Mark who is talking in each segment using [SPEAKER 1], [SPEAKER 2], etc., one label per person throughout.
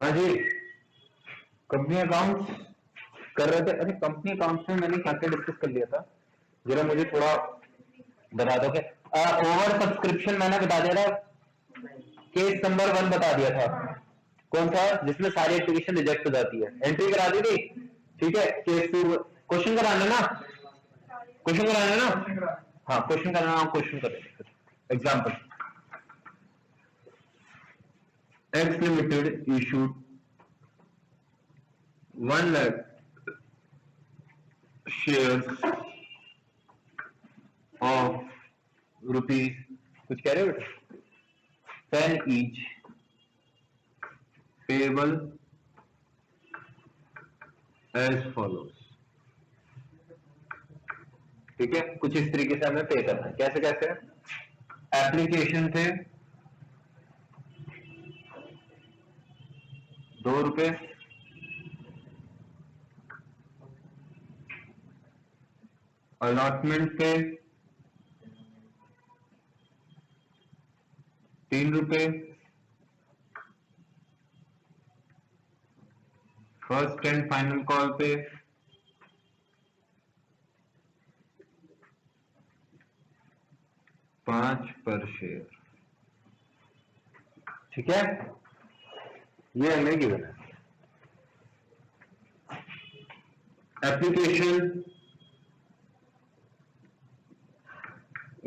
[SPEAKER 1] हाँ जी, company accounts कर रहे थे। अरे कंपनी अकाउंट्स में मैंने क्या क्या डिस्कस कर लिया था, जरा मुझे थोड़ा बता दो। क्या ओवर सब्सक्रिप्शन मैंने बता दिया था, केस नंबर 1 बता दिया था, कौन सा जिसमें सारी एप्लीकेशन रिजेक्ट हो जाती है, एंट्री करा दी थी। ठीक है, केस 2 क्वेश्चन कराना ना, क्वेश्चन कराना ना, हाँ क्वेश्चन कराना, क्वेश्चन करेंगे। Example, x limited issued 1 lakh shares of rupees, कुछ कह रहे हो बेटा, 10 ईच, पेबल एज फॉलोज। ठीक है, कुछ इस तरीके से हमें पे करना है। कैसे कैसे, एप्लीकेशन थे 2 रुपए, अलॉटमेंट पे 3 रुपए, फर्स्ट एंड फाइनल कॉल पे 5 पर शेयर। ठीक है, ये हमें गिवन है। Application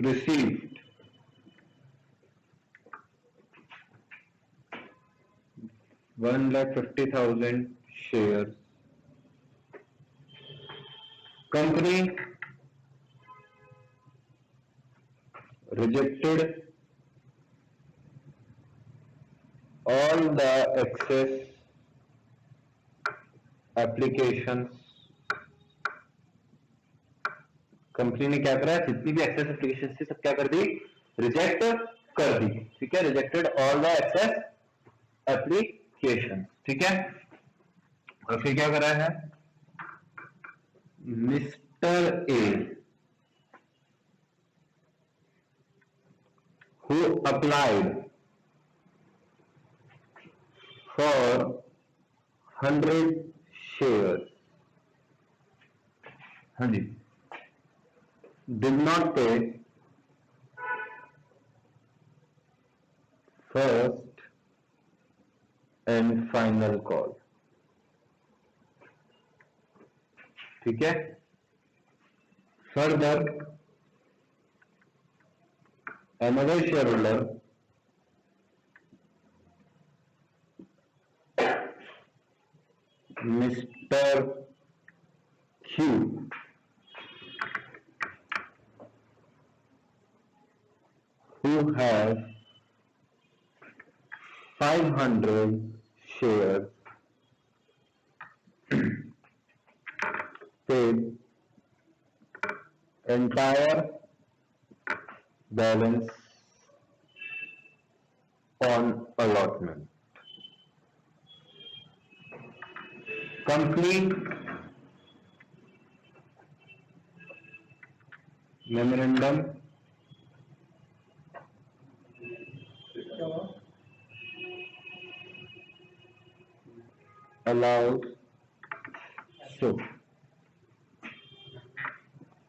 [SPEAKER 1] received 1,50,000 share, company rejected all the excess applications। Company ने क्या करा, जितनी भी एक्सेस एप्लीकेशन थी सब क्या कर दी, रिजेक्ट कर दी। ठीक है, rejected all the excess application. ठीक है, और फिर क्या करा है, mister A who applied for 100 share, हाँ जी, did not pay first and final call. ठीक है, further another shareholder Mr. Q who has 500 shares paid entire balance on allotment. Complete memorandum allows so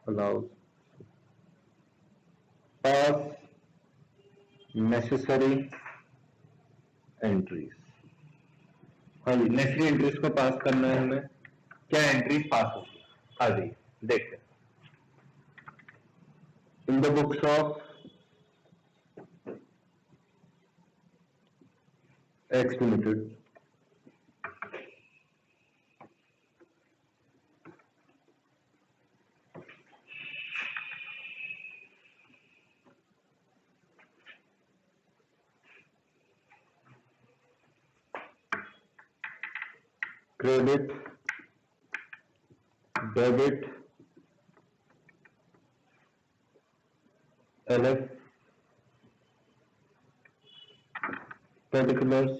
[SPEAKER 1] allows pass necessary entries। हाँ जी, necessary entries को पास करना है हमें। क्या एंट्रीज पास होगी, आ जाइए देखते हैं। In the books of x limited credit debit LF particulars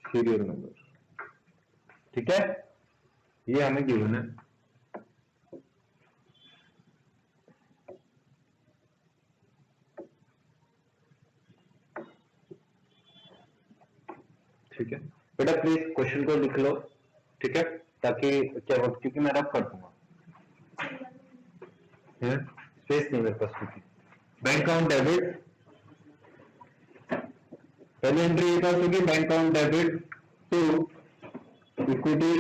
[SPEAKER 1] serial number. ठीक है, ये हमें गिवन है। ठीक है बेटा, प्लीज क्वेश्चन को लिख लो, ठीक है, ताकि क्या हो, क्योंकि मैं रब कर दूंगा, स्पेस नहीं मेरे पास क्योंकि। बैंक अकाउंट डेबिट, पहली एंट्री ये पास होगी, bank account debit to equity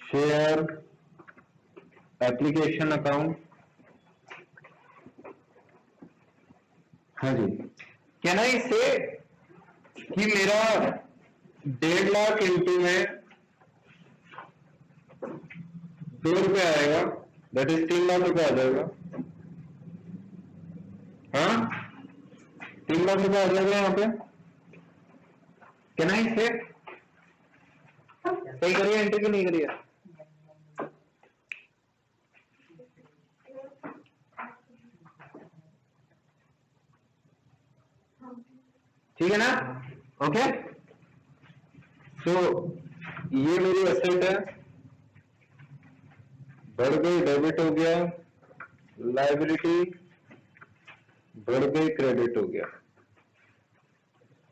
[SPEAKER 1] share application account. हाँ जी, क्या ना इससे कि मेरा 1.5 लाख इंटू में 2 रुपये आएगा, दैट इज 3 लाख रुपए आ जाएगा। हाँ 3 लाख रुपए आ जाएगा यहाँ पे, क्या ना इससे सही करिए एंट्री की नहीं करिए। ठीक है ना, ओके। सो ये मेरी एसेट है, बढ़ गई, डेबिट हो गया, लाइबिलिटी बढ़ गई, क्रेडिट हो गया,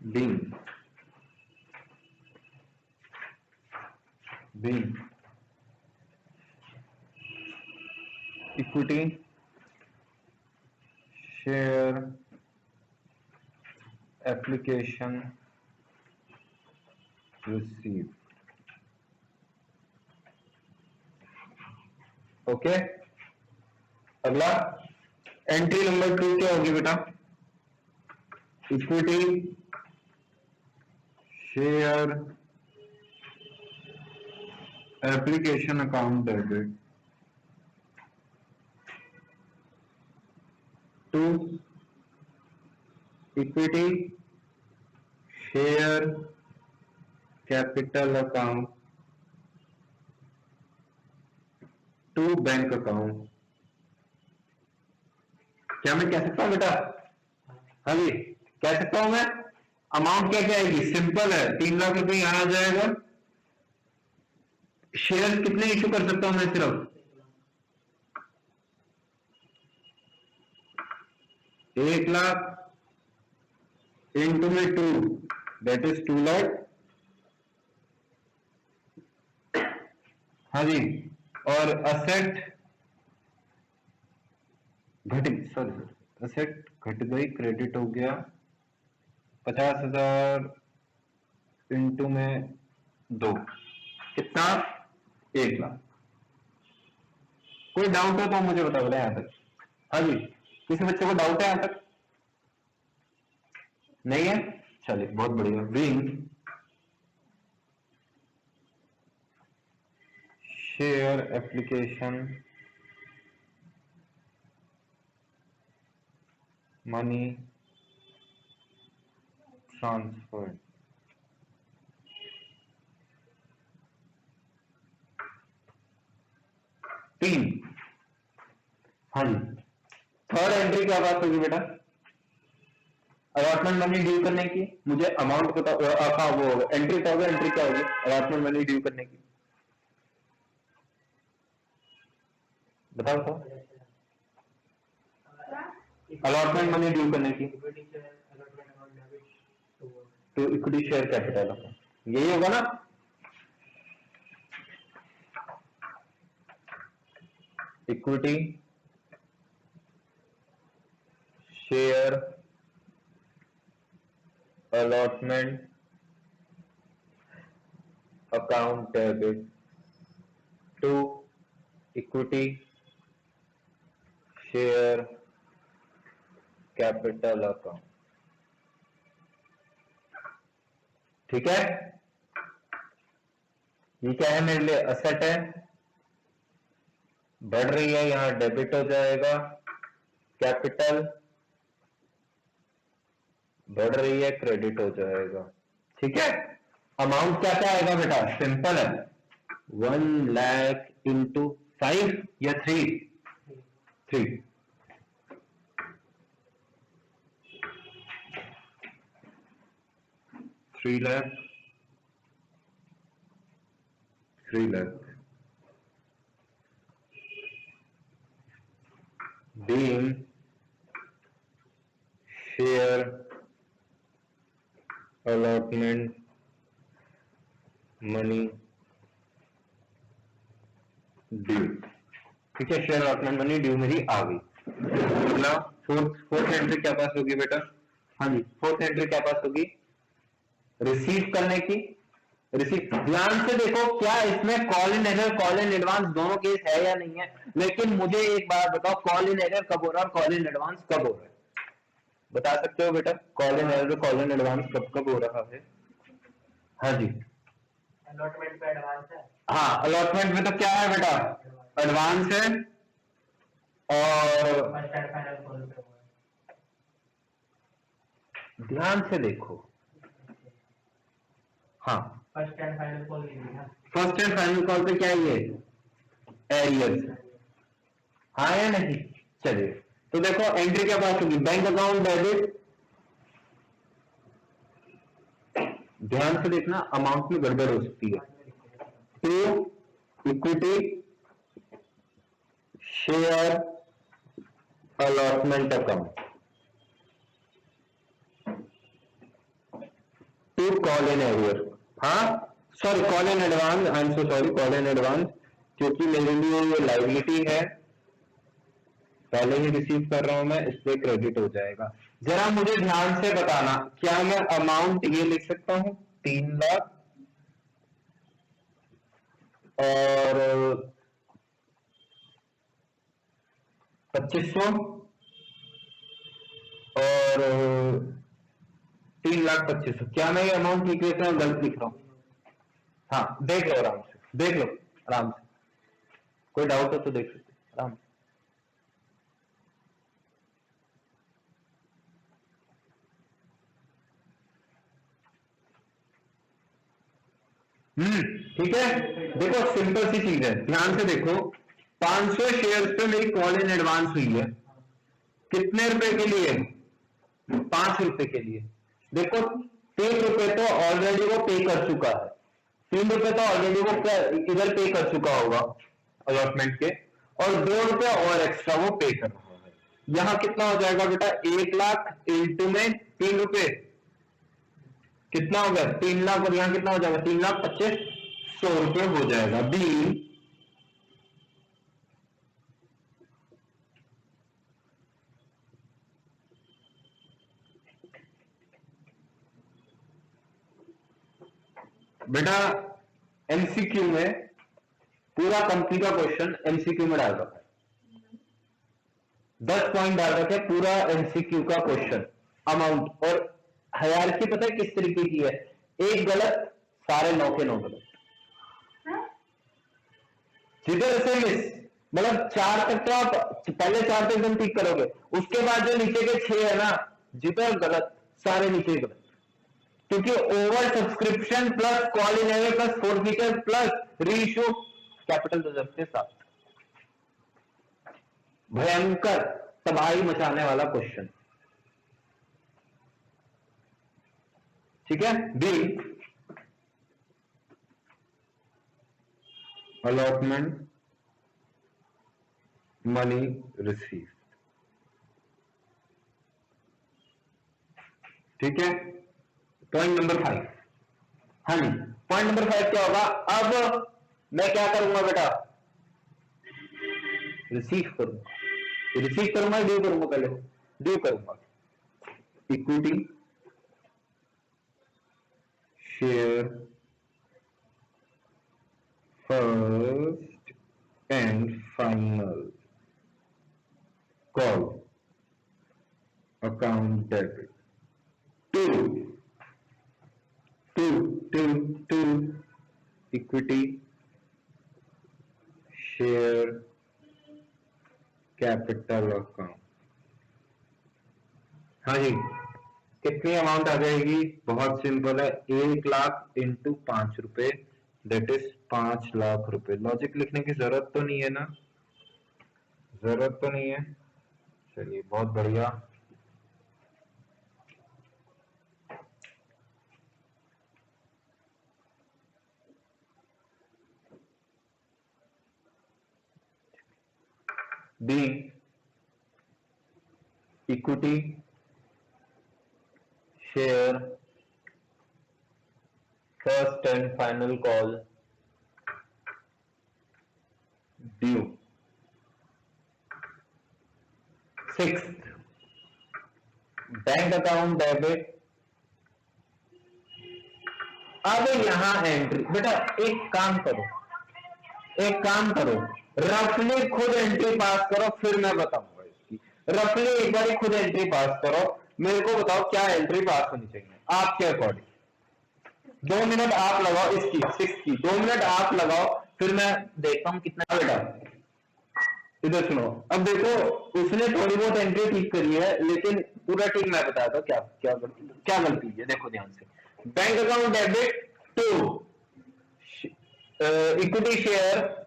[SPEAKER 1] being equity share application receive, okay. अगला एंट्री नंबर 2 क्या होगी बेटा, equity share application account debit to equity share capital account to bank account. क्या मैं कह सकता हूं बेटा, हाँ जी कह सकता हूं मैं, अमाउंट क्या क्या आएगी, सिंपल है, 3 लाख रुपए यहां आ जाएगा। शेयर कितने इशू कर सकता हूं मैं, सिर्फ 1 लाख इंटू में 2, दैट इज 2 लाख। हाँ जी, और असेट घट, सॉरी असेट घट गई, क्रेडिट हो गया 50,000 इंटू में 2, कितना, 1 लाख। कोई डाउट हो तो मुझे बता दो यहां तक। हाँ जी, किसी बच्चे को डाउट है यहां तक, नहीं है, चलिए बहुत बढ़िया। Being share application money transfer, तीन। हाँ जी, थर्ड एंट्री क्या बात होगी बेटा, अलॉटमेंट मनी ड्यू करने की, मुझे अमाउंट पता, हाँ वो एंट्री क्या होगी, एंट्री क्या होगी अलॉटमेंट मनी ड्यू करने की, बताओ तो। अलॉटमेंट मनी ड्यू करने की तो इक्विटी शेयर कैपिटल, यही होगा ना। Equity share allotment account debit to equity share capital account, ठीक है। ये क्या है मेरे लिए, असेट है, बढ़ रही है, यहां डेबिट हो जाएगा, कैपिटल बढ़ रही है, क्रेडिट हो जाएगा, ठीक है। अमाउंट क्या क्या आएगा बेटा, सिंपल है, 1 लाख इंटू 5 या 3, 3 lakh, 3 lakh being share allotment money due. ठीक है, शेयर अलॉटमेंट मनी ड्यू मेरी आ गई। मतलब फोर्थ एंट्री क्या पास होगी बेटा? हाँ जी, फोर्थ एंट्री क्या पास होगी? रिसीव करने की। रिसीव, ध्यान से देखो क्या इसमें call in error call in advance दोनों केस है या नहीं है। लेकिन मुझे एक बात बताओ, कॉल इन एरर कब हो रहा है और कॉल इन एडवांस कब हो रहा है? बता सकते हो बेटा? Call in error call in advance कब कब हो रहा है? हाँ जी,
[SPEAKER 2] अलॉटमेंट पे एडवांस है।
[SPEAKER 1] हाँ, अलॉटमेंट में तो क्या है बेटा? एडवांस है। और
[SPEAKER 2] फर्स्ट एंड फाइनल कॉल पे हुआ है।
[SPEAKER 1] ध्यान से देखो, हाँ,
[SPEAKER 2] फर्स्ट एंड फाइनल कॉल नहीं है।
[SPEAKER 1] फर्स्ट एंड फाइनल कॉल पे क्या है ये? एरियर्स, हाँ या नहीं? चलिए, तो देखो एंट्री क्या पास होगी? बैंक अकाउंट डेबिट, ध्यान से देखना अमाउंट में गड़बड़ हो सकती है। To equity share allotment account, to call in arrear, हाँ sorry call in advance, I am so sorry, call in advance, क्योंकि मेरे लिए ये लाइबिलिटी है, पहले ही रिसीव कर रहा हूं मैं, इसलिए क्रेडिट हो जाएगा। जरा मुझे ध्यान से बताना, क्या मैं अमाउंट ये लिख सकता हूं 3,00,000 और 2,500 और 3,25,000, क्या मैं ये अमाउंट लिख लेता हूँ? गलत लिख रहा हूँ? हाँ, देख लो आराम से, देख लो आराम से, कोई डाउट हो तो देख सकते आराम से। ठीक है, देखो सिंपल सी चीज है, ध्यान से देखो, 500 शेयर्स पे मेरी कॉल इन एडवांस हुई है, कितने रुपए के लिए? 5 रुपए के लिए। देखो 3 रुपए तो ऑलरेडी वो पे कर चुका है, 3 रुपए तो ऑलरेडी वो इधर पे कर चुका होगा अलॉटमेंट के, और 2 रुपए और एक्स्ट्रा वो पे कर रहा है। यहां कितना हो जाएगा बेटा? 1,00,000 इंटू में 3 रुपए, कितना हो गया? 3,00,000, और यहां कितना हो जाएगा? 3,25,100 हो जाएगा। बी बेटा एमसीक्यू में पूरा कंपनी का क्वेश्चन एमसीक्यू में डाल रखा है, 10 पॉइंट डाल रखे, पूरा एमसीक्यू का क्वेश्चन अमाउंट, और हायरार्की पता है किस तरीके की है? एक गलत, सारे 9 के 9 गलत, जिधर से मिस, मतलब 4 तक तो आप पहले 4 तो एकदम ठीक करोगे, उसके बाद जो नीचे के 6 है ना, जिधर गलत सारे नीचे गलत, क्योंकि over subscription plus call in arrear plus forfeiture plus reissue capital reserve के साथ भयंकर तबाही मचाने वाला क्वेश्चन। ठीक है, बी अलॉटमेंट मनी रिसीव। ठीक है, पॉइंट नंबर 5, हाँ जी, पॉइंट नंबर 5 क्या होगा? अब मैं क्या करूंगा बेटा? रिसीव करूंगा, रिसीव करूंगा, ड्यू करूंगा? पहले ड्यू करूंगा। Equity share first and final call account debit to to to to equity share capital account. हाँ जी, कितनी अमाउंट आ जाएगी? बहुत सिंपल है, 1,00,000 इंटू 5 रुपए, दैट इज 5,00,000 रुपए। लॉजिक लिखने की जरूरत तो नहीं है ना? जरूरत तो नहीं है, चलिए बहुत बढ़िया। Be equity share first and final call due. Sixth, bank account debit. अब यहां एंट्री, बेटा एक काम करो, रफली खुद एंट्री पास करो, फिर मैं बताऊंगा इसकी। रफली एक बार खुद एंट्री पास करो, मेरे को बताओ क्या एंट्री पास होनी चाहिए आपके अकॉर्डिंग। 2 मिनट आप लगाओ इसकी, 6 की 2 मिनट आप लगाओ, फिर मैं देखता हूं कितना। बेटा इधर सुनो, अब देखो उसने थोड़ी बहुत एंट्री ठीक करी है, लेकिन पूरा ठीक मैं बताता हूं क्या गलती है। देखो ध्यान से, bank account debit to equity share,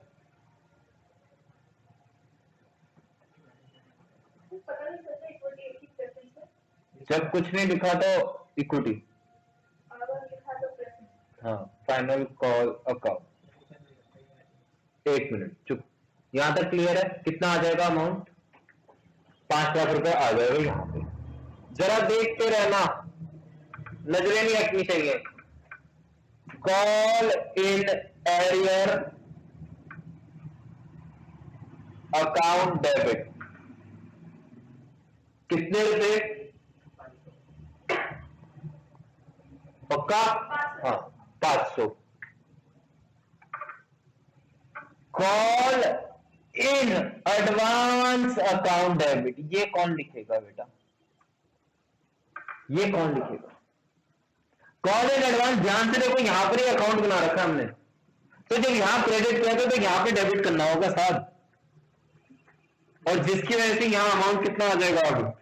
[SPEAKER 1] जब कुछ नहीं लिखा तो इक्विटी, हाँ फाइनल कॉल अकाउंट। 1 मिनट चुप, यहां तक क्लियर है? कितना आ जाएगा अमाउंट? 5 लाख रुपए आ जाएगा यहां पे। जरा देखते रहना, नजरें नहीं रखनी चाहिए। Call in arrear account debit, कितने रुपए? पक्का? हाँ 500। Call in advance account debit, ये कौन लिखेगा बेटा? ये कौन लिखेगा? कॉल इन एडवांस, ध्यान से देखो, यहां पर ही अकाउंट बना रखा हमने, तो जब यहां क्रेडिट किया तो यहां पे डेबिट करना होगा साहब, और जिसकी वजह से यहां अमाउंट कितना आ जाएगा? अब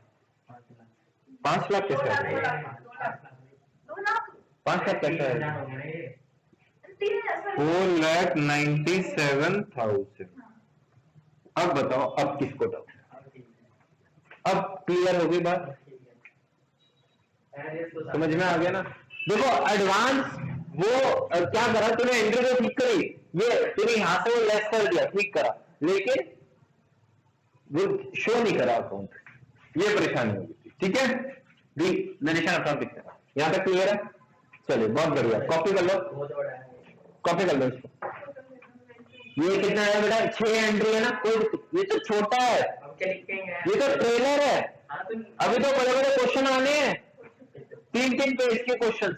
[SPEAKER 1] 5 लाख कैसे आ जाएगा? 5 लाख कैसे आएगा? 4,97,000। अब बताओ, अब किसको डाउट? अब क्लियर हो गई बात, समझ में आ गया ना? देखो एडवांस वो क्या करा, तूने एंट्री को ठीक करी, ये तूने यहां से वो लेस कर दिया, ठीक करा, लेकिन वो शो नहीं करा अकाउंट, ये परेशानी होगी थी। ठीक है, मैंने अकाउंट लिख करा, यहां तक क्लियर है? चलिए बहुत बढ़िया, कॉपी कर लो, कॉपी कर लो इसको। ये कितना है बेटा? 6 एंट्री है ना, कोई ये तो छोटा है, ये तो ट्रेलर है, अभी तो बड़े बड़े क्वेश्चन आने हैं, 3-3 पेज के क्वेश्चन।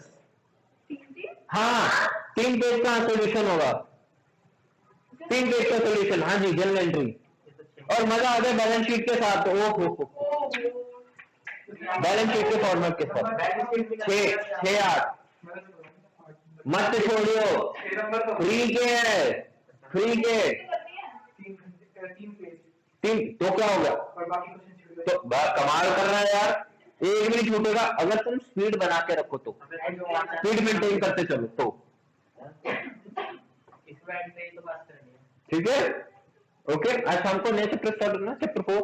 [SPEAKER 1] हाँ 3 पेज का सोल्यूशन होगा, 3 पेज का सोल्यूशन। हाँ जी, जनरल एंट्री, और मजा आ गया बैलेंस शीट के साथ। ओहो, बैलेंस शीट के फॉर्मेट के साथ 6-8 मत छोड़ियो, फ्री के है, फ्री के 3 तो क्या होगा? तो कमाल कर रहा है यार, एक भी नहीं छूटेगा अगर तुम स्पीड बना के रखो, तो स्पीड मेंटेन करते चलो तो। ठीक है, ओके। आज शाम को नया चैप्टर स्टार्ट होना, चैप्टर 4।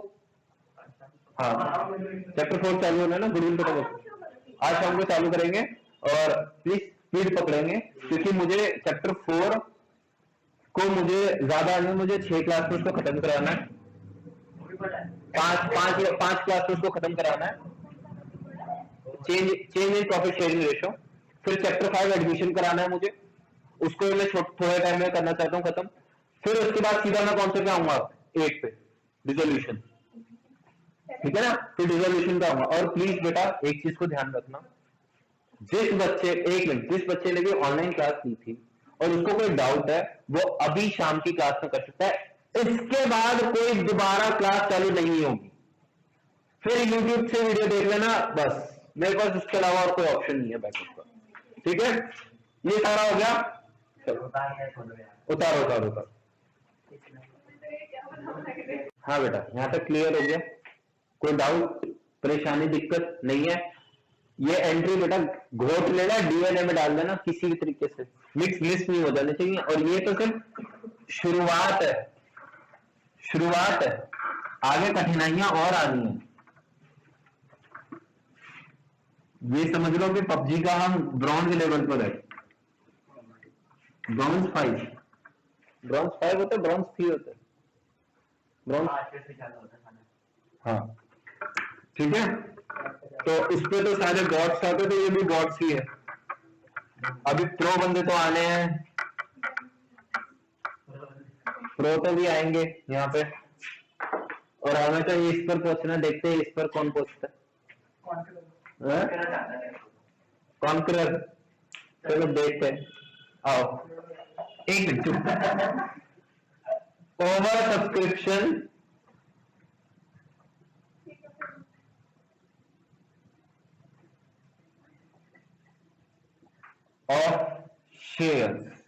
[SPEAKER 1] हाँ चैप्टर 4 चालू होना ना, गुडविल को आज शाम को चालू करेंगे, और प्लीज स्पीड पकड़ेंगे, क्योंकि मुझे चैप्टर 4 को मुझे ज्यादा नहीं, मुझे 6 क्लास में उसको खत्म कराना है, 5 क्लास में उसको खत्म कराना है। Change in profit sharing ratio, फिर चैप्टर 5 एडमिशन कराना है मुझे, उसको मैं थोड़े टाइम में करना चाहता हूँ खत्म। फिर उसके बाद सीधा मैं कौन से पे आऊंगा? 8 पे, डिसोल्यूशन। ठीक है ना, फिर डिसोल्यूशन का आऊंगा। और प्लीज बेटा एक चीज को ध्यान रखना, जिस बच्चे ने भी ऑनलाइन क्लास ली थी और उसको कोई डाउट है, वो अभी शाम की क्लास में कर सकता है, इसके बाद कोई दोबारा क्लास चालू नहीं होगी, फिर यूट्यूब से वीडियो देख लेना बस, मेरे पास उसके अलावा और कोई ऑप्शन नहीं है बैकअप का। ठीक है, ये सारा हो गया, उतारो। हाँ बेटा यहां तक क्लियर हो गया, कोई डाउट परेशानी दिक्कत नहीं है? ये एंट्री बेटा घोट लेना, डीएनए में डाल देना, किसी भी तरीके से मिस नहीं हो जाने चाहिए। और ये तो सिर्फ शुरुआत है, आगे कठिनाइयां और आनी है। ये समझ लो कि पबजी का हम ब्रॉन्ज लेवल पर है, ब्रॉन्ज 5 होता है, ब्रॉन्ज 3 होता है, ब्रॉन्ज। हाँ ठीक है, तो इस पे तो सारे गॉड्स आते, तो ये भी गॉड्स ही है, अभी प्रो बंदे तो आने हैं, प्रो तो भी आएंगे यहाँ पे, और हमें तो इस पर पहुंचना, देखते हैं इस पर कौन पहुंचता है। कॉन्करर, चलो देखते हैं। आओ एक मिनट चुप। Over subscription of shares.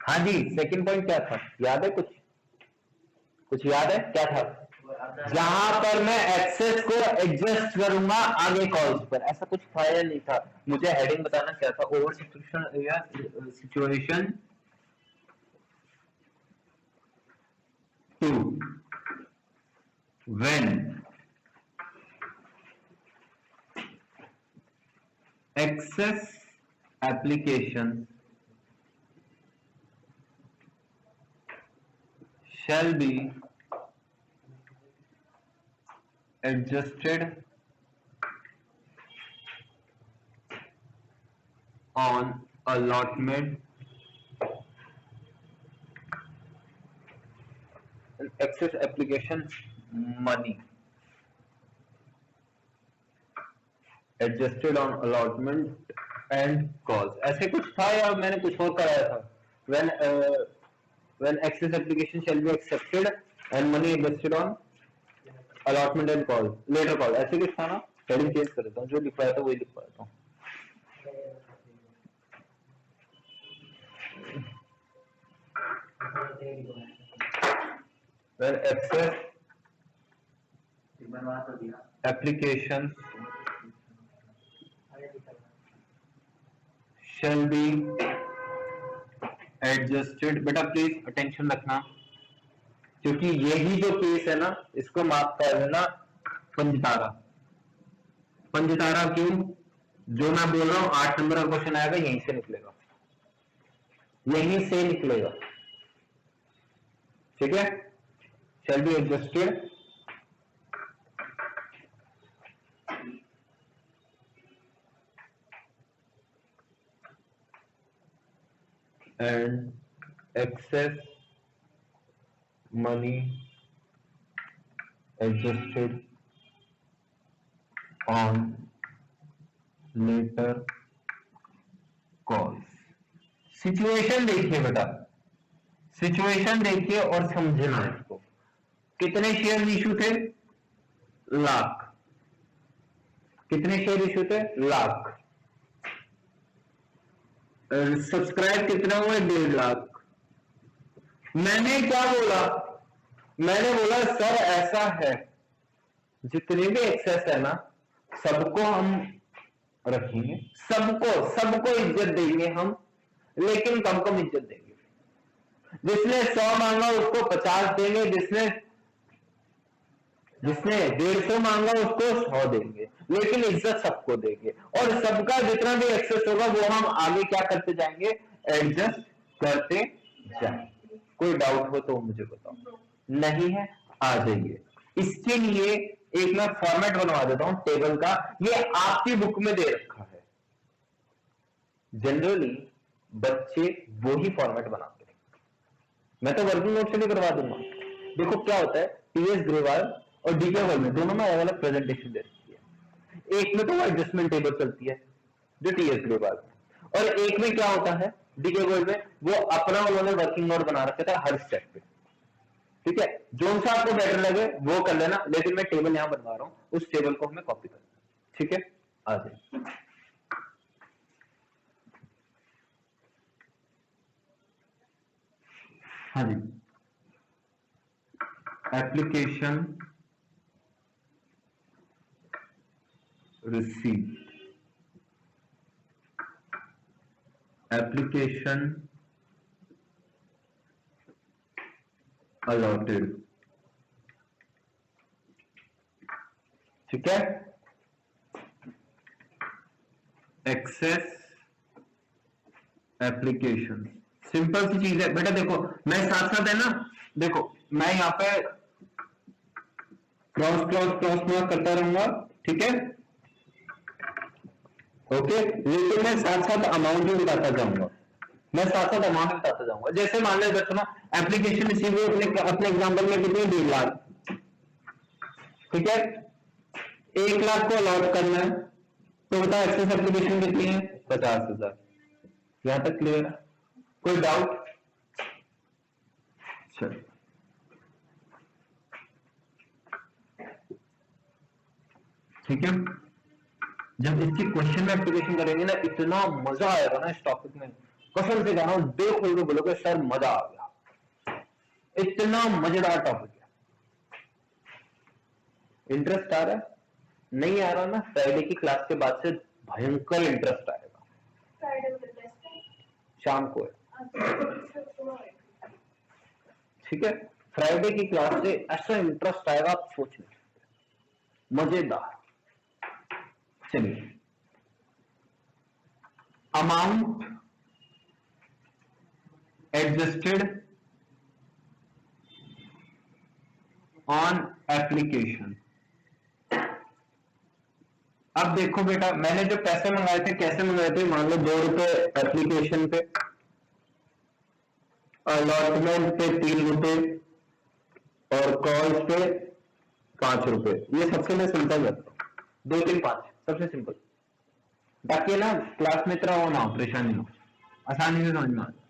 [SPEAKER 1] हाँ जी, सेकंड पॉइंट क्या था, याद है? कुछ याद है क्या था? जहां पर मैं एक्सेस को एडजस्ट करूंगा आगे कॉल्स पर, ऐसा कुछ था या नहीं था? मुझे हेडिंग बताना क्या था? ओवर सब्सक्रिप्शन या situation two when excess application shall be adjusted on allotment and access application money adjusted on allotment and calls। ऐसे कुछ था या मैंने कुछ और कराया था? when access application shall be accepted and money adjusted on allotment and call later call, ऐसे कुछ था ना? हेडिंग चेंज कर देता हूँ, जो लिखवाया था वही लिखवाता हूँ। when access application shall be adjusted, बेटा प्लीज अटेंशन रखना, क्योंकि यही जो केस है ना, इसको माफ कर देना पंचतारा। पंचतारा क्यों? जो मैं बोल रहा हूं 8 नंबर का क्वेश्चन आएगा, यहीं से निकलेगा, यहीं से निकलेगा, ठीक है? shall be adjusted and excess money adjusted on later calls। Situation देखिए बेटा, सिचुएशन देखिए और समझना इसको। कितने शेयर इशू थे? लाख। कितने शेयर इशू थे? लाख। सब्सक्राइब कितने हुए? 1.5 लाख। मैंने क्या बोला? मैंने बोला सर ऐसा है, जितने भी एक्सेस है ना, सबको हम रखेंगे, सबको इज्जत देंगे हम, लेकिन कम इज्जत देंगे। जिसने 100 मांगा उसको 50 देंगे, जिसने 150 मांगा उसको 100 देंगे, लेकिन इज्जत सबको देंगे। और सबका जितना भी एक्सेस होगा वो हम आगे क्या करते जाएंगे? एडजस्ट करते जाएंगे। कोई डाउट हो तो मुझे बताओ, नहीं है आ जाइए। इसके लिए एक मैं फॉर्मेट बनवा देता हूं टेबल का, ये आपकी बुक में दे रखा है। जनरली बच्चे वो ही फॉर्मेट बनाते हैं, मैं तो वर्किंग नोट से भी करवा दूंगा। देखो क्या होता है, टीएस ग्रेवाल और डीके गोल्ड में दोनों में अलग अलग प्रेजेंटेशन दे रखी है। एक में तो वो एडजस्टमेंट टेबल चलती है जो टीएस ग्रेवाल, और एक में क्या होता है डीके गोल्ड में, वो अपना उन्होंने वर्किंग नोट बना रखा था हर स्टेप पे। ठीक है, जो सा आपको बेटर लगे वो कर लेना, लेकिन मैं टेबल यहां बनवा रहा हूं, उस टेबल को हमें कॉपी करना। ठीक है, आ जाए। हाँ जी, एप्लीकेशन रिसीव, एप्लीकेशन अलॉटेड। ठीक है, एक्सेस एप्लीकेशन, सिंपल सी चीज है बेटा। देखो मैं साथ साथ है ना, देखो मैं यहां पे क्रॉस क्रॉस क्रॉस मार्क करता रहूंगा। ठीक है, ओके, लेकिन मैं साथ साथ अमाउंट भी बताता जाऊंगा, मैं साथ साथ अमाउंट बताता जाऊंगा। जैसे मान लो सुनो, एप्लीकेशन रिसीव हुई अपने एग्जांपल में कितनी, 1.5 लाख, ठीक है, 1 लाख को अलॉट करना है, तो बताओ एक्सेस एप्लीकेशन कितनी है, 50,000। यहां तक क्लियर है? कोई डाउट? चलो, ठीक है। जब इसकी क्वेश्चन में एप्लीकेशन करेंगे ना, इतना मजा आएगा ना इस टॉपिक में, कसम से कह रहा हूं, देख खोल के बोलोगे सर मजा आ गया, इतना मजेदार टॉपिक है। इंटरेस्ट आ रहा है? नहीं आ रहा ना, फ्राइडे की क्लास के बाद से भयंकर इंटरेस्ट आएगा।
[SPEAKER 3] फ्राइडे को टेस्ट है,
[SPEAKER 1] शाम को है,
[SPEAKER 3] अच्छा,
[SPEAKER 1] ठीक है। फ्राइडे की क्लास से ऐसा इंटरेस्ट आएगा आप सोच नहीं सकते, मजेदार। चलिए, अमाउंट एडजस्टेड ऑन एप्लीकेशन। अब देखो बेटा, मैंने जो पैसे मंगाए थे कैसे मंगाए थे, मान लो 2 रुपए एप्लीकेशन पे, अलॉटमेंट पे 3 रुपए और कॉल्स पे 5 रुपए। ये सबसे मैं सिंपल करता हूँ, 2 3 5 सबसे सिंपल, बाकी ना क्लास में इतना हो ना परेशानी हो, आसानी से समझ में आ जाए,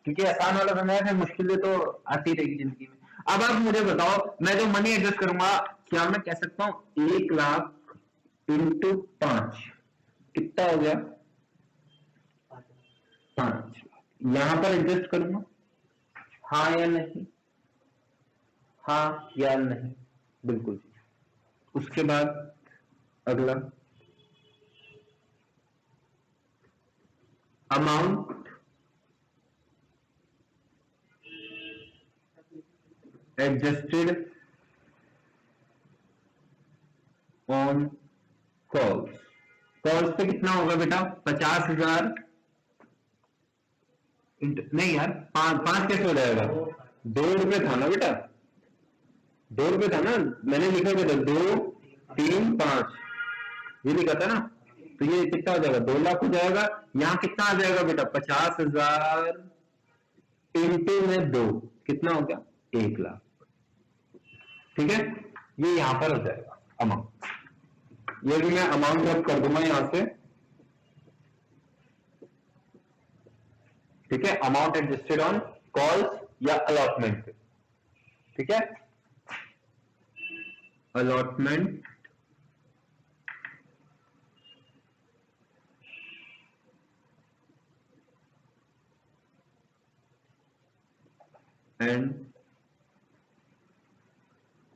[SPEAKER 1] क्योंकि आसान वाला समय है, मुश्किलें तो आती रहेगी जिंदगी में। अब आप मुझे बताओ, मैं जो मनी एडजस्ट करूंगा, क्या मैं कह सकता हूं 1 लाख इंटू 5 कितना हो गया, 5। यहां पर एडजस्ट करूंगा, हाँ या नहीं, हाँ या नहीं, बिल्कुल। उसके बाद अगला, amount adjusted on calls. Calls पे कितना होगा बेटा, 50,000 नहीं यार, 5 कैसे हो जाएगा, 2 रुपए था ना बेटा, 2 रुपए था ना, मैंने लिखा था 2 3 5, ये लिखा था ना, तो ये कितना हो जाएगा, 2 लाख हो जाएगा। यहाँ कितना आ जाएगा बेटा, 50,000 इंटू में 2 कितना हो गया, 1 लाख, ठीक है। ये यहां पर हो जाएगा अमाउंट, ये भी मैं अमाउंट रब कर दूंगा यहां से, ठीक है, अमाउंट एडजस्टेड ऑन कॉल्स या अलॉटमेंट पे, ठीक है, अलॉटमेंट एंड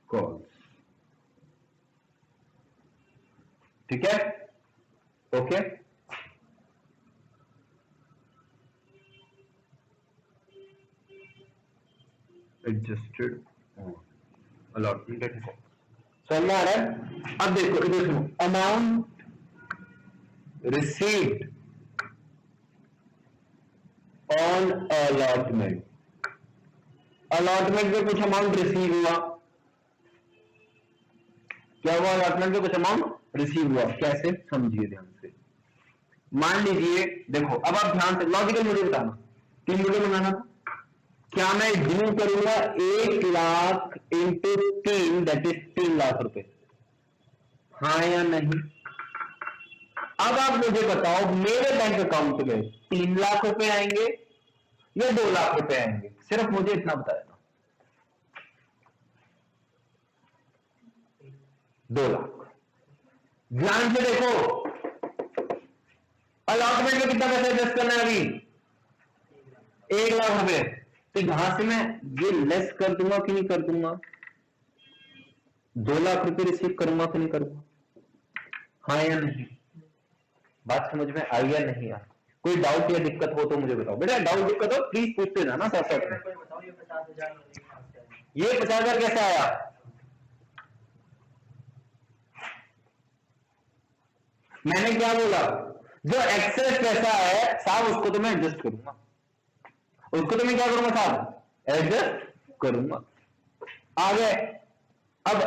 [SPEAKER 1] कॉल्स, ठीक है, ओके। एडजस्टेड अलॉटमेंट समझ में आ रहा है? अब देखो इधर सुनो, amount received on allotment, allotment में कुछ अमाउंट रिसीव हुआ, क्या हुआ, अलॉटमेंट में कुछ अमाउंट रिसीव हुआ, कैसे समझिए ध्यान से। मान लीजिए, देखो अब आप ध्यान से लॉजिकल मुझे बताना, 3 मुझे मंगाना था, क्या मैं ड्यू करूंगा 1 lakh into 3 that is 3 lakh रुपए, हाँ या नहीं। अब आप मुझे बताओ मेरे बैंक अकाउंट में 3 लाख रुपए आएंगे या 2 लाख रुपए आएंगे, सिर्फ मुझे इतना बता देना। 2 लाख। ध्यान से देखो, अलॉटमेंट में कितना पैसा एडजस्ट करना है अभी, 1 लाख रुपए, तो यहां से मैं ये लेस कर दूंगा कि नहीं कर दूंगा, 2 लाख रुपए रिसीव करूंगा कि नहीं करूंगा, हाँ या नहीं। बात समझ में आई या नहीं आई? कोई डाउट या दिक्कत हो तो मुझे बताओ बेटा, डाउट दिक्कत हो प्लीज पूछते जाना साथ साथ में। ये 50,000 कैसे आया, मैंने क्या बोला, जो एक्सेस पैसा है साहब उसको तो मैं एडजस्ट करूंगा, उसको तो मैं क्या करूंगा साहब, एडजस्ट करूंगा। आ गए। अब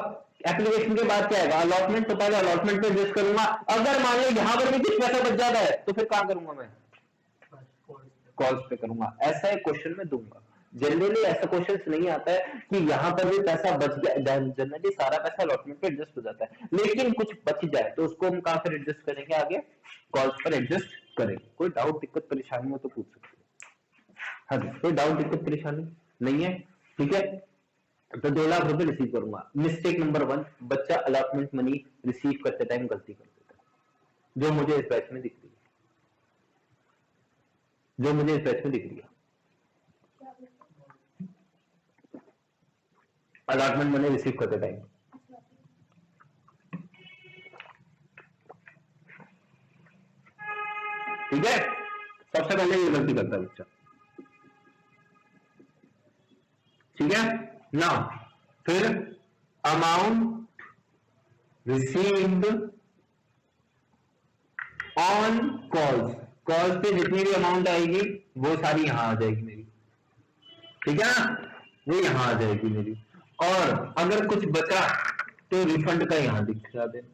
[SPEAKER 1] एप्लीकेशन के बाद क्या आएगा, अलॉटमेंट। तो पहले अलॉटमेंट पे एडजस्ट करूंगा। अगर मान लो यहां पर भी कुछ पैसा बच जाता है तो फिर क्या करूंगा मैं, कॉल्स पे करूंगा। ऐसा एक क्वेश्चन में दूंगा। जनरली ऐसा क्वेश्चन नहीं आता है कि यहां पर भी पैसा बच गया, जनरली सारा पैसा अलॉटमेंट पे एडजस्ट हो जाता है, लेकिन कुछ बच जाए तो उसको हम कहां पर एडजस्ट करेंगे, आगे कॉल्स पर एडजस्ट करेंगे। कोई डाउट दिक्कत परेशानी हो तो पूछ सकते हैं। हाँ जी, कोई डाउट दिक्कत परेशानी नहीं है, ठीक है। तो 2 लाख रुपए रिसीव करूंगा। मिस्टेक नंबर 1, बच्चा अलॉटमेंट मनी रिसीव करते टाइम गलती कर देता है, जो मुझे इस बैच में दिख रही है, जो मुझे इस बैच में दिख रही है। अलॉटमेंट मनी रिसीव करते टाइम ठीक है, सबसे पहले ये गलती करता है बच्चा, ठीक है ना। फिर amount received on calls, calls पे जितनी भी अमाउंट आएगी वो सारी यहां आ जाएगी मेरी, ठीक है ना, वो यहां आ जाएगी मेरी। और अगर कुछ बचा तो रिफंड का यहां दिखा देना,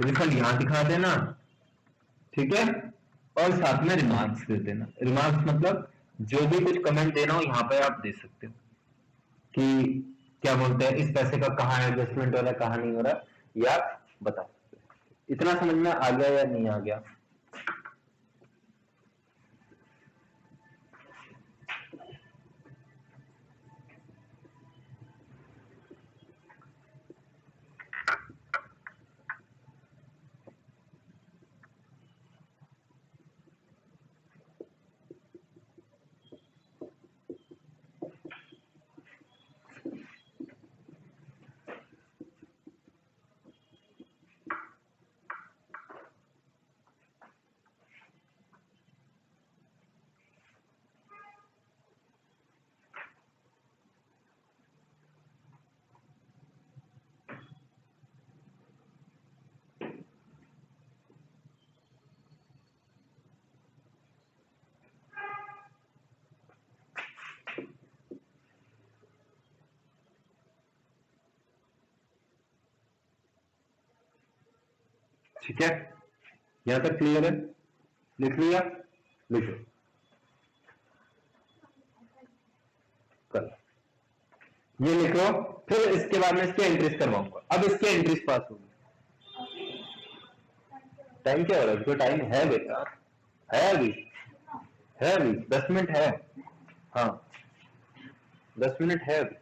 [SPEAKER 1] रिफंड यहां दिखा देना, ठीक है। और साथ में रिमार्क्स दे देना। रिमार्क्स मतलब जो भी कुछ कमेंट देना हो यहां पे आप दे सकते हो कि क्या बोलते हैं, इस पैसे का कहाँ एडजस्टमेंट हो रहा है, कहाँ नहीं हो रहा, या बता सकते हो। इतना समझ में आ गया या नहीं आ गया? ठीक है, यहां तक क्लियर है? लिख लिया? लिखो कर, ये लिखो। फिर इसके बाद में इसकी एंट्रीज करवाऊंगा। अब इसकी एंट्रीज पास होगी। टाइम क्या हो रहा है? तो टाइम है बेटा, है अभी, है अभी 10 मिनट है। हाँ 10 मिनट है अभी।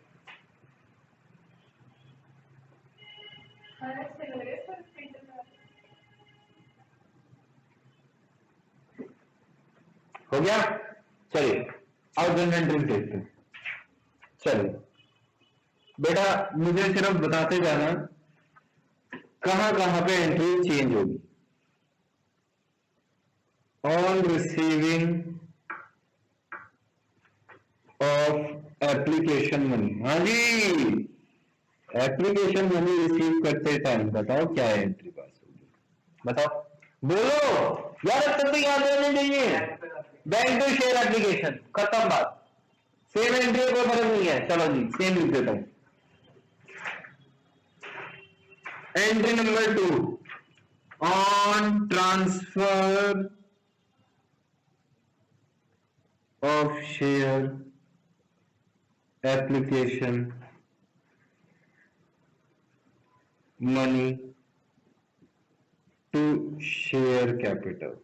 [SPEAKER 1] हो गया? चलिए अब जनरल एंट्रीज देखते हैं। चलिए बेटा मुझे सिर्फ बताते जाना कहां कहां पे एंट्री चेंज होगी। On receiving of application money, हाँ जी, एप्लीकेशन मनी रिसीव करते टाइम बताओ क्या एंट्री पास होगी, बताओ, बोलो यार, तब तो याद रहने चाहिए। बैंक टू शेयर एप्लीकेशन, खत्म बात, सेम एंट्री कोई फर्क नहीं है। चलो जी सेम लिख देता हूं। Entry number 2, on transfer of share application money to share capital.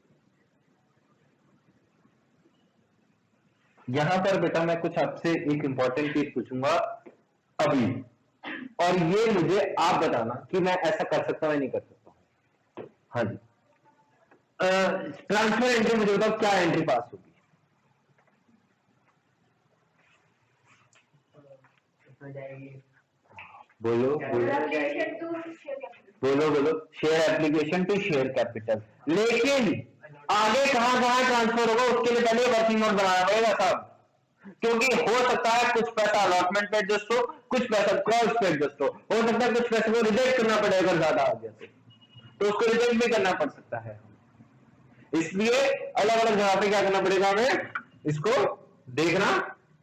[SPEAKER 1] यहां पर बेटा मैं कुछ आपसे एक इंपॉर्टेंट चीज पूछूंगा अभी, और ये मुझे आप बताना कि मैं ऐसा कर सकता हूं या नहीं कर सकता। हाँ जी, ट्रांसफर एंट्री मुझे बताओ क्या एंट्री पास होगी। बोलो बोलो बोलो, share application to share capital. लेकिन आगे कहां कहां ट्रांसफर होगा उसके लिए पहले वर्किंग नोट बनाना पड़ेगा साहब, क्योंकि हो सकता है कुछ पैसा अलॉटमेंट पे एडजस्ट हो, कुछ पैसा कॉल्स पे एडजस्ट हो सकता है कुछ पैसे को रिजेक्ट करना पड़ेगा ज्यादा आ गया तो उसको रिजेक्ट भी करना पड़ सकता है। इसलिए अलग अलग जगह पे क्या करना पड़ेगा, हमें इसको देखना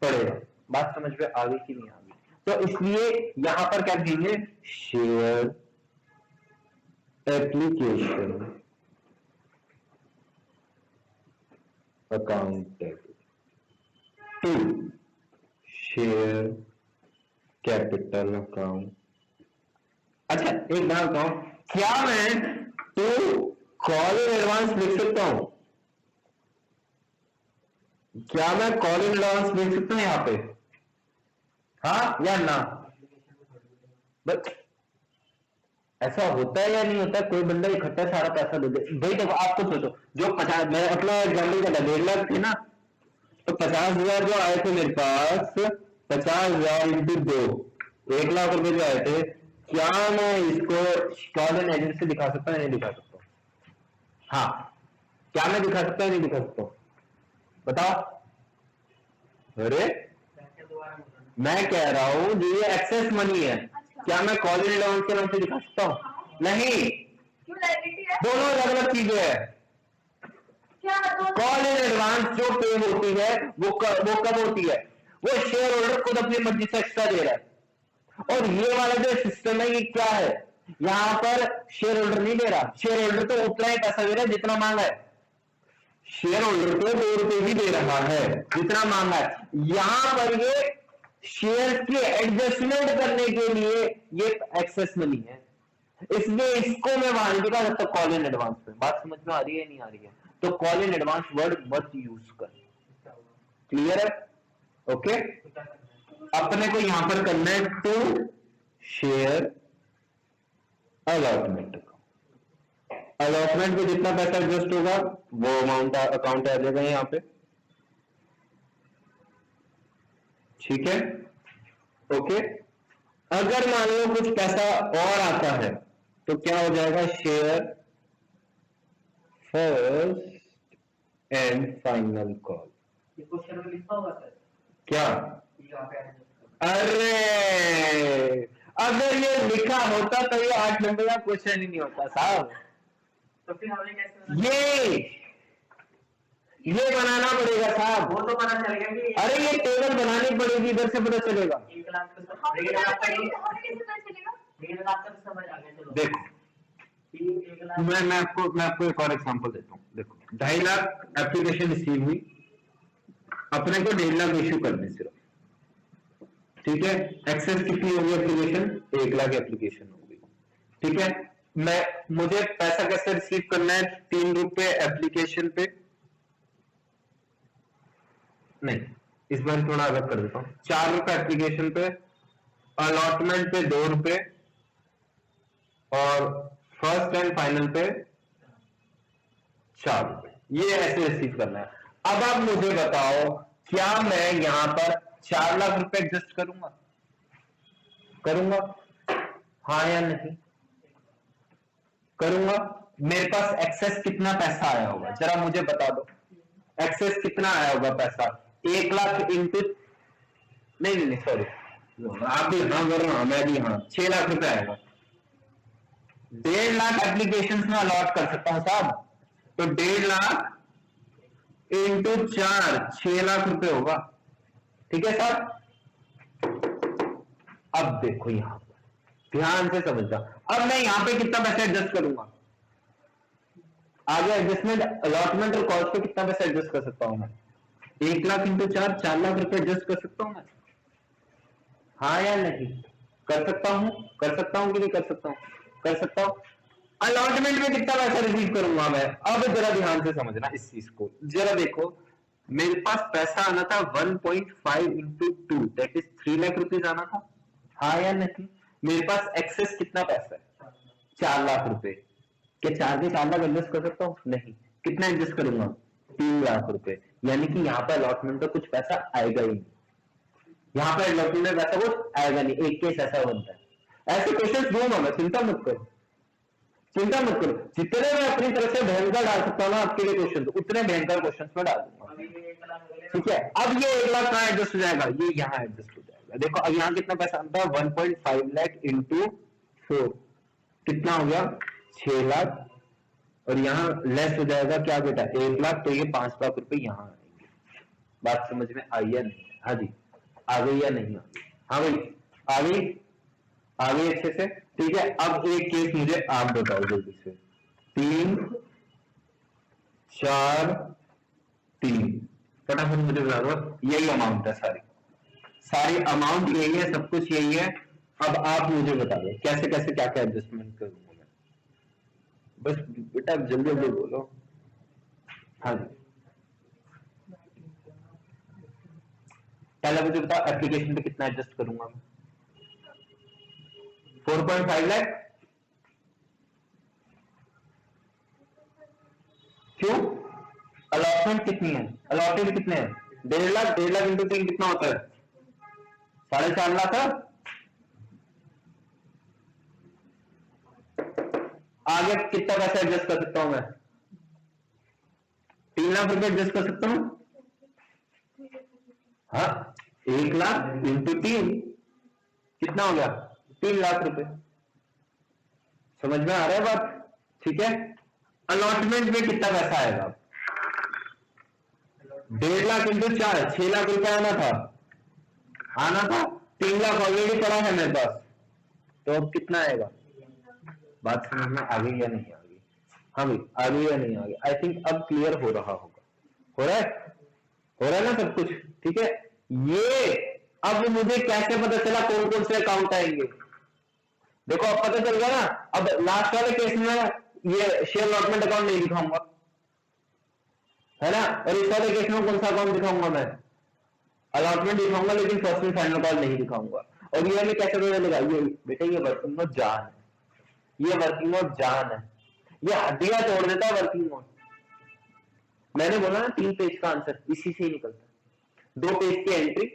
[SPEAKER 1] पड़ेगा। बात समझ में आ गई कि नहीं आ गई? तो इसलिए यहां पर क्या देंगे, share application account to share capital account. अच्छा एक बात बताओ, क्या मैं टू कॉल इन एडवांस लिख सकता हूं? क्या मैं कॉल इन एडवांस लिख सकता हूं यहां पे, हाँ या ना? बस ऐसा होता है या नहीं होता? कोई बंदा इकट्ठा सारा पैसा दे दे भाई। देखो आपको सोचो, जो 50, मैं अपना एग्जाम्पल का 1.5 लाख थे ना, तो 50,000 जो आए थे मेरे पास, 50,000 इंटू 2, 1 लाख रुपए जो आए थे, क्या मैं इसको कॉल इन एजेंट से दिखा सकता हूँ नहीं दिखा सकता? हाँ, क्या मैं दिखा सकता हूँ नहीं दिखा सकता? बताओ। अरे मैं कह रहा हूं जो ये एक्सेस मनी है, क्या मैं कॉल इन एडवांस के नाम से दिखा सकता हूँ? नहीं,
[SPEAKER 3] क्यों लायबिलिटी है?
[SPEAKER 1] दोनों अलग अलग चीजें हैं।
[SPEAKER 3] क्या
[SPEAKER 1] कॉल इन एडवांस जो पे होती है वो कब होती है? वो शेयर होल्डर खुद अपनी मर्जी से एक्स्ट्रा दे रहा है। और ये वाला जो सिस्टम है ये क्या है, यहां पर शेयर होल्डर नहीं दे रहा, शेयर होल्डर तो उतना ही पैसा दे रहा है जितना मांगा है। शेयर होल्डर को 2 रुपए ही दे रहा है जितना मांगा है। यहां पर ये शेयर की एडजस्टमेंट करने के लिए ये एक्सेस मनी है, इसलिए इसको मैं वहां नहीं दिखा सकता कॉल इन एडवांस में। बात समझ में आ रही है नहीं आ रही है? तो कॉल इन एडवांस वर्ड मत यूज कर। क्लियर है? ओके, अपने को यहां पर करना है टू शेयर अलॉटमेंट। अलॉटमेंट में जितना पैसा एडजस्ट होगा वो अमाउंट अकाउंट आ जाएगा यहां पे। ठीक है, ओके। अगर मान लो कुछ पैसा और आता है तो क्या हो जाएगा, share first and final call.
[SPEAKER 2] ये क्वेश्चन में लिखा होगा सर,
[SPEAKER 1] क्या?
[SPEAKER 2] यहाँ पे adjust करना।
[SPEAKER 1] अरे अगर ये लिखा होता तो ये 8 नंबर का क्वेश्चन ही नहीं होता साहब।
[SPEAKER 2] तो फिर हमें कैसे
[SPEAKER 1] ये बनाना पड़ेगा साहब।
[SPEAKER 2] वो तो पता चल गया कि
[SPEAKER 1] अरे ये टेबल बनानी पड़ेगी, इधर से पता चलेगा।
[SPEAKER 2] 1 लाख तो
[SPEAKER 3] हम
[SPEAKER 2] 1.5 लाख का
[SPEAKER 3] हमें कैसे पता चलेगा?
[SPEAKER 2] 1.5 लाख का तो समझ आ गया। चलो
[SPEAKER 1] देखो,
[SPEAKER 2] कि 1 लाख
[SPEAKER 1] मैं आपको एक और एग्जांपल देता हूँ। देखो 2.5 लाख एप्लीकेशन रिसीव हुई, अपने को 1.5 लाख इश्यू करने सिर्फ, ठीक है। एक्सेस कितनी होगी एप्लीकेशन? 1 लाख एप्लीकेशन होगी, ठीक है। मुझे पैसा कैसे रिसीव करना है? 3 रुपए एप्लीकेशन पे, नहीं इस बार थोड़ा अलग कर देता हूं, 4 रुपए एप्लीकेशन पे, अलॉटमेंट पे 2 रुपए और फर्स्ट एंड फाइनल पे 4 रुपए। ये ऐसे रिसीव करना है। अब आप मुझे बताओ, क्या मैं यहां पर 4 लाख रुपए एडजस्ट करूंगा? हाँ या नहीं? करूंगा। मेरे पास एक्सेस कितना पैसा आया होगा जरा मुझे बता दो। एक्सेस कितना आया होगा पैसा? 1 लाख इंटू, नहीं सॉरी, आप भी हाँ कर रहा, मैं भी हाँ, 6 लाख रुपए आएगा। 1.5 लाख एप्लीकेशन में अलॉट कर सकता हूं साहब, तो 1.5 लाख इंटू 4, 6 लाख रुपए होगा, ठीक है साहब। अब देखो यहां पर ध्यान से समझना, अब मैं यहां पे कितना पैसा एडजस्ट करूंगा? आगे एडजस्टमेंट, अलॉटमेंट और कॉस्ट पे कितना पैसा एडजस्ट कर सकता हूं मैं? 1 लाख इंटू 4, 4 लाख रुपए एडजस्ट कर सकता हूं मैं? हाँ या नहीं? कर सकता हूं कि नहीं कर सकता हूं? कर सकता हूं। अलॉटमेंट में कितना पैसा रिसीव करूंगा मैं? अब जरा ध्यान से समझना इस चीज को, जरा देखो। मेरे पास पैसा आना था 1.5 into 2, that is 3 lakh rupees आना था, हाँ या नहीं? मेरे पास एक्सेस कितना पैसा है? 4 लाख रुपए। क्या 4 के 4 लाख एडजस्ट कर सकता हूँ? नहीं। कितना एडजस्ट करूंगा? 3 लाख रुपए। यानी कि यहाँ पर अलॉटमेंट का कुछ पैसा आएगा ही नहीं, यहाँ पर अलॉटमेंट में पैसा कुछ आएगा नहीं। एक केस ऐसा बनता है। ऐसे क्वेश्चन दूंगा मैं, चिंता मत करो। जितने मैं अपनी तरफ से भयंकर डाल सकता हूँ ना आपके लिए क्वेश्चन, तो उतने भयंकर क्वेश्चन में डाल दूंगा, ठीक है। अब ये 1 लाख कहाँ एडजस्ट हो जाएगा? ये यहाँ एडजस्ट हो जाएगा। देखो अब यहाँ कितना पैसा आता है? 1.5 लाख इंटू 4, कितना हो गया? 6 लाख। और यहाँ लेस हो जाएगा क्या बेटा? 1 लाख। तो ये 5 लाख रुपए यहाँ आएंगे। बात समझ में आई या नहीं? हाँ जी, आ गई या नहीं? हाँ भाई, आगे आगे अच्छे से, ठीक है। अब एक केस मुझे आप बताओ जल्दी से, 3 4 3, फटाफट मुझे बता दो। यही अमाउंट है, सारी अमाउंट यही है, सब कुछ यही है। अब आप मुझे बता दो कैसे कैसे क्या क्या एडजस्टमेंट करूंगा मैं, बस बेटा जल्दी जल्दी बोलो। हाँ जी, पहले मुझे बताओ एप्लीकेशन पे कितना एडजस्ट करूंगा मैं? 4.5 लाख। क्यों? अलॉटमेंट कितनी है? अलॉटेड कितने हैं? 1.5 लाख। 1.5 लाख इंटू 3 कितना होता है? 4.5 लाख है। आगे कितना पैसा एडजस्ट कर सकता हूं मैं? 3 लाख रुपए एडजस्ट कर सकता हूं। हाँ, 1 लाख इंटू 3 कितना हो गया? 3 लाख रुपए। समझ में आ रहा है बात? ठीक है। अलॉटमेंट में कितना पैसा आएगा? 1.5 लाख इंटू 4, 6 लाख रुपए आना था। 3 लाख ऑलरेडी पड़ा है मेरे पास, तो अब कितना आएगा? बात समझ में आ गई या नहीं आ गई? हाँ भाई, आ गई या नहीं आ गई? आई थिंक अब क्लियर हो रहा होगा। हो रहा है ना सब कुछ? ठीक है। ये अब मुझे कैसे पता चला कौन कौन से अकाउंट आएंगे? देखो अब पता चल गया ना। अब लास्ट वाले केस में ये शेयर अलॉटमेंट अकाउंट नहीं दिखाऊंगा, है ना। और इस वाले केस में कौन सा अकाउंट दिखाऊंगा मैं? अलॉटमेंट दिखाऊंगा, लेकिन फर्स्ट एंड फाइनल कॉल नहीं दिखाऊंगा। और ये हमें कैसे पता चलेगा? ये बेटा ये वर्किंग नोट जान है, ये वर्किंग नोट जान है, ये हड्डियां तोड़ देता है वर्किंग नोट। मैंने बोला ना 3 पेज का आंसर इसी से ही निकलता है। 2 पेज की एंट्री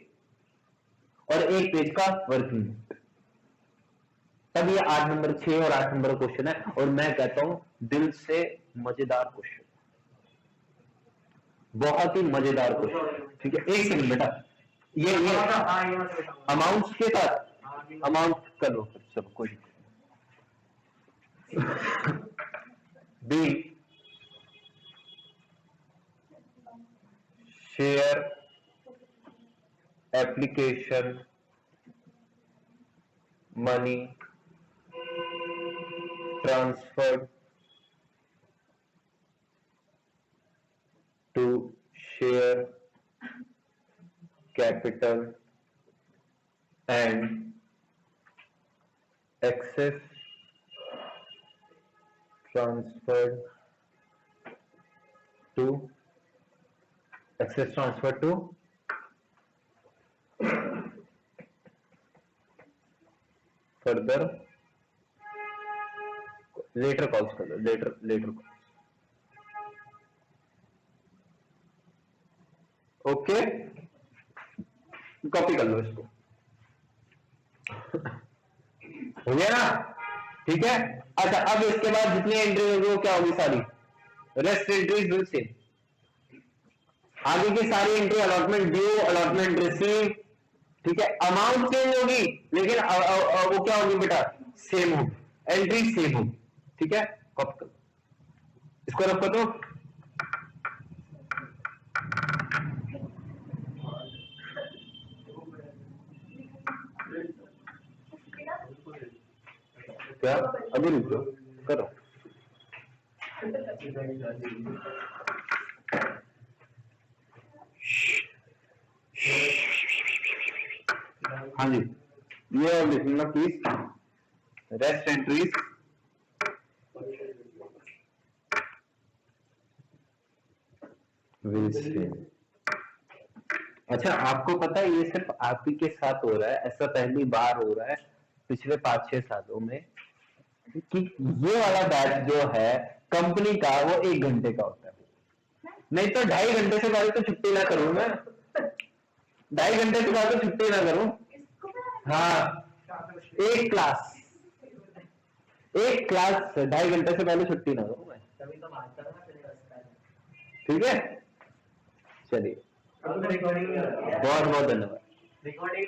[SPEAKER 1] और 1 पेज का वर्किंग नोट। तब ये 8 नंबर 6 और 8 नंबर क्वेश्चन है। और मैं कहता हूं दिल से मजेदार क्वेश्चन, बहुत ही मजेदार क्वेश्चन। ठीक है, एक सेकंड बेटा, ये अमाउंट के साथ अमाउंट करो, चलो कोई be share application money transferred to share capital and access transferred to further later calls कर लो, later calls। ओके, कॉपी कर लो इसको। हो गया ना? ठीक है। अच्छा, अब इसके बाद जितनी एंट्री होगी वो क्या होगी? सारी रेस्ट एंट्रीज विल सेम। आगे की सारी entry allotment due, allotment receive, ठीक है। अमाउंट चेंज होगी, लेकिन वो क्या होगी बेटा? सेम होगी, एंट्री सेम होगी। ठीक है, कॉपी करो इसको, रखो तो क्या अभी रुक जाओ, करो। हाँ जी, ये और लिखूंगा please, rest entries will same. अच्छा, आपको पता है ये सिर्फ आप ही के साथ हो रहा है, ऐसा पहली बार हो रहा है पिछले 5-6 सालों में कि ये वाला बैच जो है कंपनी का वो 1 घंटे का होता है। नहीं तो 2.5 घंटे से पहले तो छुट्टी ना करूं मैं, 2.5 घंटे से पहले तो छुट्टी ना करूं। हाँ, एक क्लास 2.5 घंटे से पहले छुट्टी ना करूं मैं। ठीक है, चलिए बहुत बहुत धन्यवाद।
[SPEAKER 2] रिकॉर्डिंग